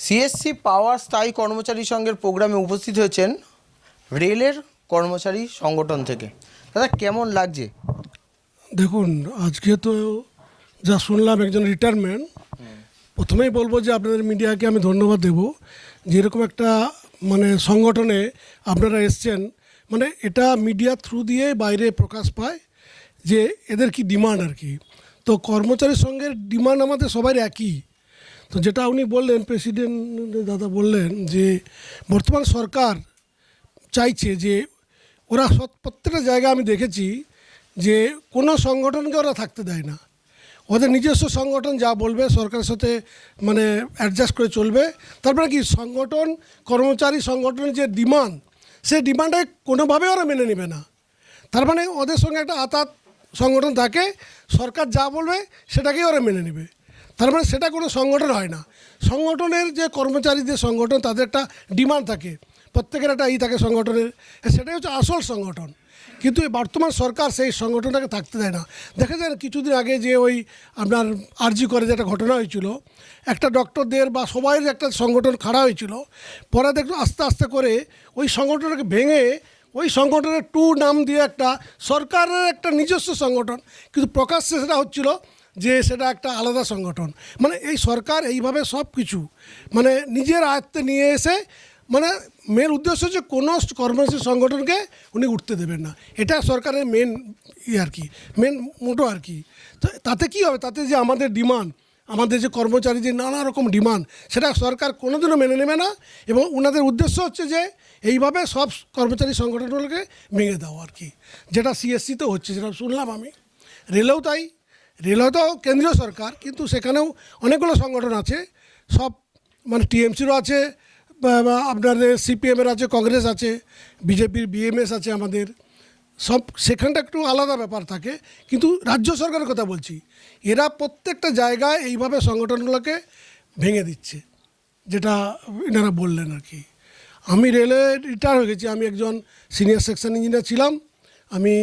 CSC পাওয়ার স্থায়ী কর্মচারী সংঘের প্রোগ্রামে উপস্থিত হয়েছেন রেলের কর্মচারী সংগঠন থেকে। দাদা, কেমন লাগছে? দেখুন, আজকে তো যা শুনলাম একজন রিটায়ারমেন্ট, প্রথমেই বলবো যে আপনাদের মিডিয়াকে আমি ধন্যবাদ দেব যে এরকম একটা সংগঠনে আপনারা এসছেন। এটা মিডিয়া থ্রু দিয়ে বাইরে প্রকাশ পায় যে এদের কি ডিমান্ড আর কি। তো কর্মচারী সংঘের ডিমান্ড আমাদের সবাই একই। তো যেটা উনি বললেন, প্রেসিডেন্ট দাদা বললেন যে বর্তমান সরকার চাইছে যে ওরা প্রত্যেকটা জায়গায় আমি দেখেছি যে কোনো সংগঠনকে ওরা থাকতে দেয় না। ওদের নিজস্ব সংগঠন যা বলবে সরকারের সাথে অ্যাডজাস্ট করে চলবে। তারপরে কি সংগঠন, কর্মচারী সংগঠনের যে ডিমান্ড, সেই ডিমান্ডে কোনোভাবে ওরা মেনে নেবে না। তার মানে ওদের সঙ্গে একটা আতাত সংগঠন থাকে, সরকার যা বলবে সেটাকেই ওরা মেনে নেবে। তার মানে সেটা কোনো সংগঠন হয় না। সংগঠনের যে কর্মচারীদের সংগঠন, তাদের একটা ডিমান্ড থাকে, প্রত্যেকের একটা থাকে সংগঠনের, সেটাই হচ্ছে আসল সংগঠন। কিন্তু এই বর্তমান সরকার সেই সংগঠনটাকে থাকতে দেয় না। দেখা যায় কিছুদিন আগে যে ওই আপনার আরজি করে যে একটা ঘটনা হয়েছিল, একটা ডক্টরদের বা সবাই একটা সংগঠন খাড়া হয়েছিল, পরে দেখলো আস্তে আস্তে করে ওই সংগঠনটাকে ভেঙে ওই সংগঠনের টু নাম দিয়ে একটা সরকারের একটা নিজস্ব সংগঠন, কিন্তু প্রকাশ্যে সেটা হচ্ছিল যে সেটা একটা আলাদা সংগঠন। এই সরকার এইভাবে সব কিছু নিজের আয়ত্তে নিয়ে এসে মেন উদ্দেশ্য হচ্ছে কোনো কর্মচারী সংগঠনকে উনি উঠতে দেবেন না। এটা সরকারের মেন আর কি, মেন মোটো আর কি। তো তাতে কী হবে, তাতে যে আমাদের ডিমান্ড, আমাদের যে কর্মচারী যে নানা রকম ডিমান্ড, সেটা সরকার কোনোদিনও মেনে নেবে না। এবং ওনাদের উদ্দেশ্য হচ্ছে যে এইভাবে সব কর্মচারী সংগঠনগুলোকে ভেঙে দেওয়া আর কি, যেটা সিএসসিতে হচ্ছে, যেটা শুনলাম আমি। রেলেও তাই, রেল হয়তো কেন্দ্রীয় সরকার, কিন্তু সেখানেও অনেকগুলো সংগঠন আছে, সব টিএমসিরও আছে, আপনাদের সিপিএমের আছে, কংগ্রেস আছে, বিজেপির বিএমএস আছে, আমাদের সব সেখানটা একটু আলাদা ব্যাপার থাকে। কিন্তু রাজ্য সরকারের কথা বলছি, এরা প্রত্যেকটা জায়গায় এইভাবে সংগঠনগুলোকে ভেঙে দিচ্ছে, যেটা এনারা বললেন আর কি। আমি রেলে রিটায়ার হয়ে গেছি, আমি একজন সিনিয়র সেকশন ইঞ্জিনিয়ার ছিলাম। আমি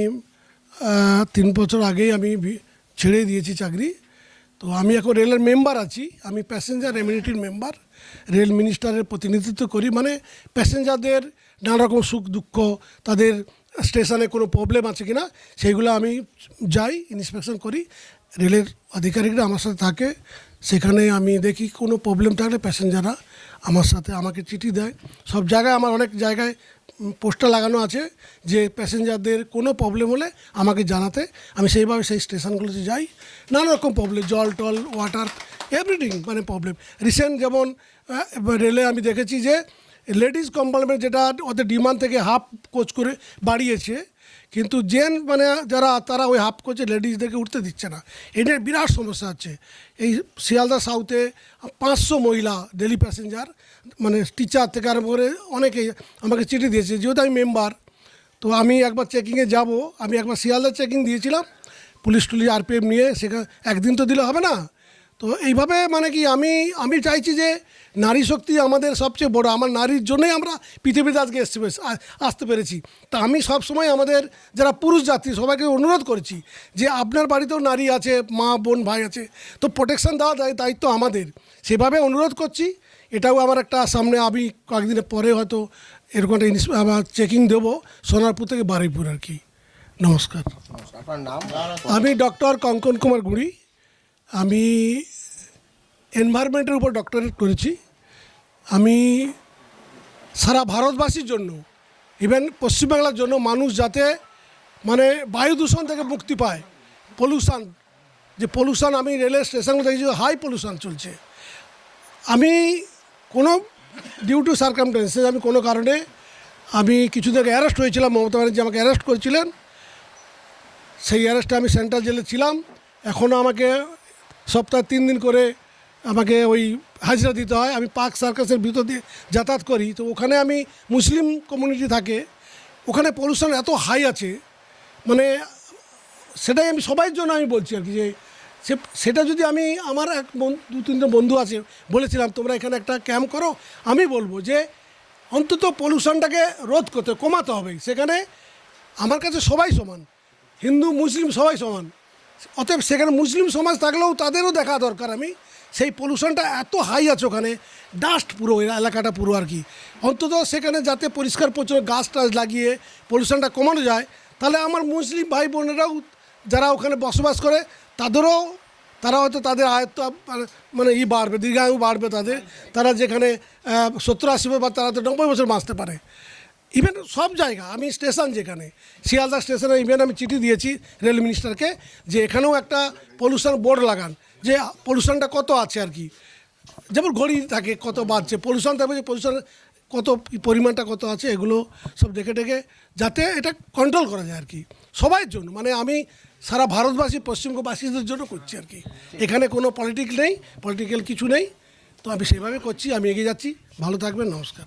3 বছর আগেই আমি ছেড়ে দিয়েছি চাকরি। তো আমি এখন রেলের মেম্বার আছি, আমি প্যাসেঞ্জার এমিনিটির মেম্বার। রেল মিনিস্টারের প্রতিনিধিত্ব করি, প্যাসেঞ্জারদের নানা রকম সুখ দুঃখ, তাদের স্টেশনে কোনো প্রবলেম আছে কিনা সেইগুলো আমি যাই, ইন্সপেকশন করি। রেলের আধিকারিকরা আমার সাথে থাকে, সেখানে আমি দেখি কোনো প্রবলেম থাকলে প্যাসেঞ্জাররা আমার সাথে আমাকে চিঠি দেয়। সব জায়গায় আমার অনেক জায়গায় পোস্টার লাগানো আছে যে প্যাসেঞ্জারদের কোনো প্রবলেম হলে আমাকে জানাতে। আমি সেইভাবে সেই স্টেশনগুলোতে যাই। নানা রকম প্রবলেম, জল টল, ওয়াটার, এভরিথিং প্রবলেম। রিসেন্ট যেমন রেলে আমি দেখেছি যে লেডিস কম্পার্টমেন্ট, যেটা ওদের ডিমান্ড থেকে হাফ কোচ করে বাড়িয়েছে, কিন্তু যারা তারা ওই হাফ কোচে লেডিসদেরকে উঠতে দিচ্ছে না। এটা বিরাট সমস্যা হচ্ছে। এই শিয়ালদা সাউথে 500 মহিলা ডেলি প্যাসেঞ্জার, টিচার থেকে আরম্ভ করে অনেকেই আমাকে চিঠি দিয়েছে। যেহেতু আমি মেম্বার, তো আমি একবার চেকিংয়ে যাব। আমি একবার শিয়ালদা চেকিং দিয়েছিলাম, পুলিশ আরপিএফ নিয়ে, সেখানে একদিন তো দিলে হবে না। তো এইভাবে কি আমি চাইছি যে নারী শক্তি আমাদের সবচেয়ে বড়। আমার নারীর জন্যই আমরা পৃথিবীতে আজকে আসতে পেরেছি। তা আমি সবসময় আমাদের যারা পুরুষ জাতি সবাইকে অনুরোধ করেছি যে আপনার বাড়িতেও নারী আছে, মা বোন ভাই আছে, তো প্রোটেকশন দেওয়া দায়িত্ব আমাদের। সেভাবে অনুরোধ করছি। এটাও আমার একটা সামনে, আমি কয়েকদিনের পরে হয়তো এরকম একটা আবার চেকিং দেবো, সোনারপুর থেকে বারুইপুর আর কি। নমস্কার। আপনার নাম? আমি ডক্টর কঙ্কন কুমার গুড়ি। আমি এনভায়রনমেন্টের উপর ডক্টরেট করেছি। আমি সারা ভারতবাসীর জন্য, ইভেন পশ্চিমবাংলার জন্য, মানুষ যাতে বায়ু দূষণ থেকে মুক্তি পায়, পলিউশন, আমি রেলের স্টেশনগুলো দেখেছি হাই পলিউশন চলছে। আমি কোনো ডিউ টু সার্কামস্টেন্সেস, আমি কোনো কারণে আমি কিছুদিন আগে অ্যারেস্ট হয়েছিলাম। মমতা ব্যানার্জি আমাকে অ্যারেস্ট করেছিলেন। সেই অ্যারেস্টে আমি সেন্ট্রাল জেলে ছিলাম। এখনও আমাকে সপ্তাহে 3 দিন করে আমাকে ওই হাজিরা দিতে হয়। আমি পার্ক সার্কাসের ভিতর দিয়ে যাতায়াত করি। তো ওখানে আমি মুসলিম কমিউনিটি থাকে, ওখানে পলিউশন এত হাই আছে, সেটাই আমি সবাইয়ের জন্য আমি বলছি আর কি, যে সেটা যদি আমি আমার 2-3জন বন্ধু আছে, বলেছিলাম তোমরা এখানে একটা ক্যাম্প করো। আমি বলবো যে অন্তত পলিউশনটাকে রোধ করতে, কমাতে হবে। সেখানে আমার কাছে সবাই সমান, হিন্দু মুসলিম সবাই সমান। অতএব সেখানে মুসলিম সমাজ থাকলেও তাদেরও দেখা দরকার। আমি সেই পলিউশনটা এত হাই আছে ওখানে, ডাস্ট পুরো ওই এলাকাটা পুরো আর কি। অন্তত সেখানে যাতে পরিষ্কার পরিচ্ছন্ন গাছ টাছ লাগিয়ে পলিউশনটা কমানো যায়, তাহলে আমার মুসলিম ভাই বোনেরাও যারা ওখানে বসবাস করে তারা হয়তো তাদের আয়ত্ত মানে বাড়বে, দীর্ঘায়ু বাড়বে তাদের। তারা যেখানে 70-80 বা তারা তো 90 বছর বাঁচতে পারে। ইভেন সব জায়গা, আমি স্টেশন যেখানে শিয়ালদা স্টেশনে ইভেন আমি চিঠি দিয়েছি রেল মিনিস্টারকে যে এখানেও একটা পলিউশন বোর্ড লাগান, যে পলিউশনটা কত আছে আর কি। যেমন ঘড়ি থাকে কত বাড়ছে, পলিউশন থাকবে যে পলিউশন কত পরিমাণটা কত আছে, এগুলো সব দেখে যাতে এটা কন্ট্রোল করা যায় আর কি সবার জন্য। মানে আমি সারা ভারতবাসী পশ্চিমবঙ্গবাসীদের জন্য করছি আর কি। এখানে কোনো পলিটিক্যাল কিছু নেই, তো আমি সেভাবে করছি, আমি এগিয়ে যাচ্ছি। ভালো থাকবেন, নমস্কার।